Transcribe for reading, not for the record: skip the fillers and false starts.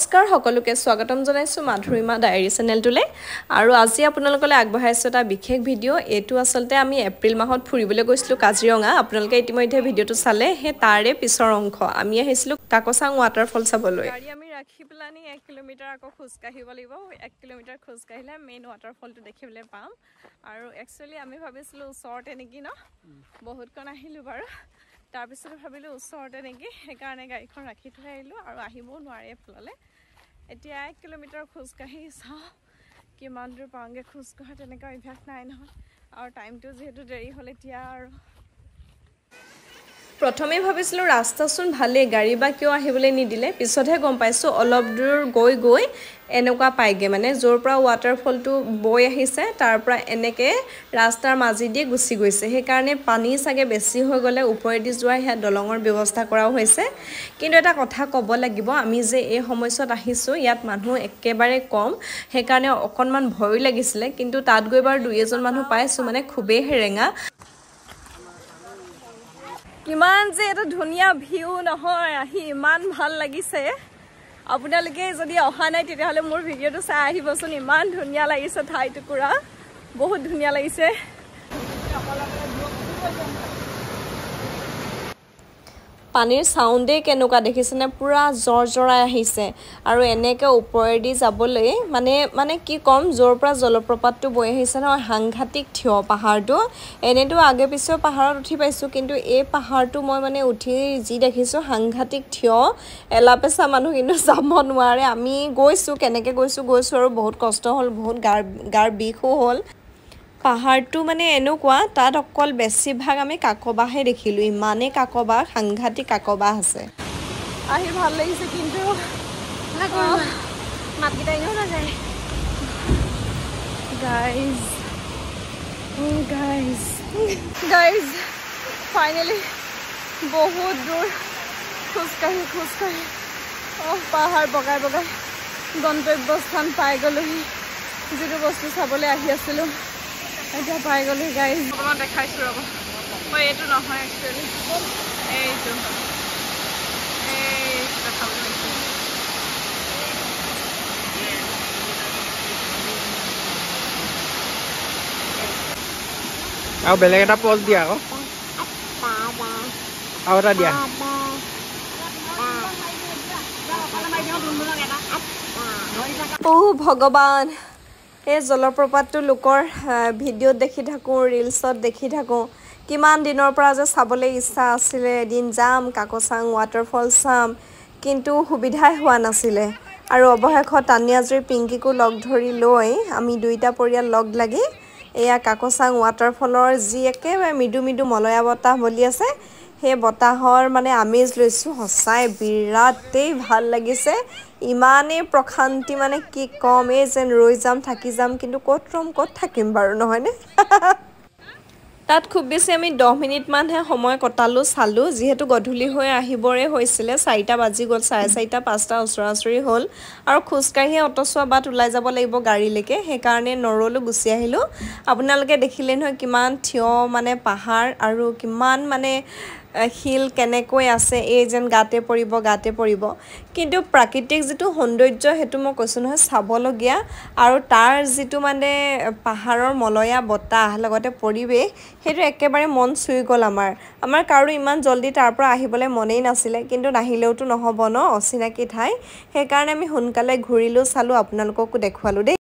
নমস্কাৰ সকলোকে স্বাগতম জনাইছো মাধুৰীমা ডায়েৰী চেনেলটোলে আৰু আজি আপোনালোকলৈ আগবঢ়াইছো এটা বিশেষ ভিডিঅ' এটো আসলতে আমি এপ্ৰিল মাহত ফুৰিবলৈ গৈছিলো কাজিৰঙা আপোনালোকে ইতিমধ্যে ভিডিঅ'টো চালে হে তাৰে পিছৰ অংশ আমি আহিছিলো কাকচাং ৱাটাৰফল চাবলৈ গাড়ী আমি ৰাখি প্লানি 1 কিলোমিটাৰ আকৌ খোজ কাঢ়িব লাগিব 1 কিলোমিটাৰ খোজ কাঢ়িলে মেইন ৱাটাৰফলটো দেখিবলৈ পাম আৰু একচুয়ালি আমি ভাবিছিলো ওচৰতে নেকি ন বহুত কোন আহিলো বাৰু তাৰ পিছত ভাবিলো ওচৰতে নেকি সেইকাৰণে গাড়ীখন ৰাখি থৈ আহিলো আৰু আহিবও নোৱাৰে ফললে এতিয়া 1 কিলোমিটাৰ খোজ কাঢ়ি চাও কিমান দূৰ পাওঁগে খোজ কাঢ়া তেনেকা অভ্যাস নাই নহয় আৰু টাইমটো যেহেতু দেৰি হল এতিয়া আৰু প্ৰথমে ভাবিছিলো ৰাস্তাচোন ভালে গাড়ী বা কিয় আহিবলৈ নিদিলে পিছতহে গম পাইছো অলপ দূৰ গৈ এনেকুৱা পাইগে মানে জোৰ পৰা ৱাটাৰফলটো বৈ আহিছে তাৰ পৰা এনেকে ৰাস্তাৰ মাজে দি গুছি গৈছে সেই কাৰণে পানী সাগে বেছি হৈ গলে ওপৰেদি যোৱা হে দলঙৰ ব্যৱস্থা কৰাও হৈছে কিন্তু এটা কথা ক'ব লাগিব আমি যে এই সময়ছত আহিছো ইয়াত মানুহ একেবাৰে কম সেই কাৰণে অকনমান ভয় লাগিছিলে কিন্তু তাত গৈ বাৰ দুই এজন মানুহ পাইছো মানে খুবেই হেৰেঙা কিমান যে এটা ধুনিয়া ভিউ নহয় আহি ইমান ভাল লাগিছে আপোনালোকে যদি অহা নাই তেতিয়া হলে মোৰ ভিডিঅটো চাই আহিবচোন ইমান ধুনিয়া লাগিছে ঠাই টুকুৰা বহুত ধুনিয়া লাগিছে পানীৰ সাউণ্ডে কেনেকুৱা দেখিছেনে পুৰা জৰজৰাই আহিছে আৰু এনেকে ওপৰেদি যাবলৈ মানে কি কম জোৰ পৰা জলপ্ৰপাতটো বৈ আহিছে ন হাংঘাটিক থিয় পাহাৰটো এনেটো আগে পিছে পাহাৰত উঠি পাইছো কিন্তু এই পাহাৰটো মই মানে উঠি যি দেখিছো হাংঘাটিক থিয় এলাপেছা মানুহ কিন্তু যাব নোৱাৰে আমি গৈছো কেনেকে গৈছো আৰু বহুত কষ্ট হল বহুত গাৰ বিষও হল পাহাৰটো মানে এনেকুৱা তাত অকল বেছি ভাগ আমি কাকবাহে দেখিলো ইমানে কাকবা সাংঘাতি কাকবা আছে আহি ভাল লাগিছে কিন্তু মাতকিটা ইনো না যায় গাইজ ফাইনালি বহুত দূৰ খোজকাঢ়ি পাহাৰ বগাই গন্তব্যস্থান পাই গলোহি যিটো বস্তু চাবলৈ আহি আছিলো এতিয়া পাই গলি গাইজ অকমান দেখাইছো ৰব মই এইটো নহয় একচুয়ালি এইটো দেখাবলৈ আৰু বেলেগ এটা পজ দিয়া আকৌ আৰু এটা দিয়া ও ভগৱান এই জলপ্ৰপাতটো লোকৰ ভিডিঅ'ত দেখি থাকো ৰিলছত দেখি থাকো কিমান দিনৰ পৰা যে চাবলৈ ইচ্ছা আছিলে এদিন যাম কাকচাং ৱাটাৰফল চাম কিন্তু সুবিধাই হোৱা নাছিলে আৰু অৱশেষত তানিয়াজুৰি পিংকিকো লগ ধৰি লৈ আমি দুইটা পৰিয়াল লগ লাগি এয়া কাকচাং ৱাটাৰফলৰ যি একেবাৰে মিডু মলয়া বতাহ বলি আছে সেই বতাহৰ মানে আমেজ লৈছো সঁচাই বিৰাটেই ভাল লাগিছে ইমানে প্ৰশান্তি মানে কি কম এই যেন ৰৈ যাম থাকি যাম কিন্তু ক'ত থাকিম বাৰু নহয়নে তাত খুব বেছি আমি 10 মিনিট মানহে সময় কটালো চালো যেহেতু গধূলি হৈ আহিবৰে হৈছিলে 4টা বাজি গল 4:30 5টা ওচৰাওচৰি হল আৰু খুজকাঢ়ি অটছোৱা বাট ওলাই যাব লাগিব গাড়ীলৈকে সেই কাৰণে নৰলো গুছি আহিলো আপোনালোকে দেখিলে নহয় কিমান থিয় মানে পাহাৰ আৰু কিমান মানে হিল কেনেকৈ আছে এই যেন গাতে পৰিব কিন্তু প্ৰাকৃতিক যেটো সৌন্দৰ্য হেতু মই কৈছো নহয় চাবলগিয়া আৰু তাৰ যেটো মানে পাহাৰৰ মলয়া বতাহ লগতে পৰিবেশ হেতু একেবাৰে মন চুই গল আমাৰ কাৰো ইমান জলদি তাৰ পৰা আহিবলৈ মনেই নাছিলে কিন্তু নাহিলেওটো নহব ন অচিনাকি ঠাই সেই কাৰণে আমি সোনকালে ঘূৰিলো চালো আপোনালোককো দেখুৱালো দেই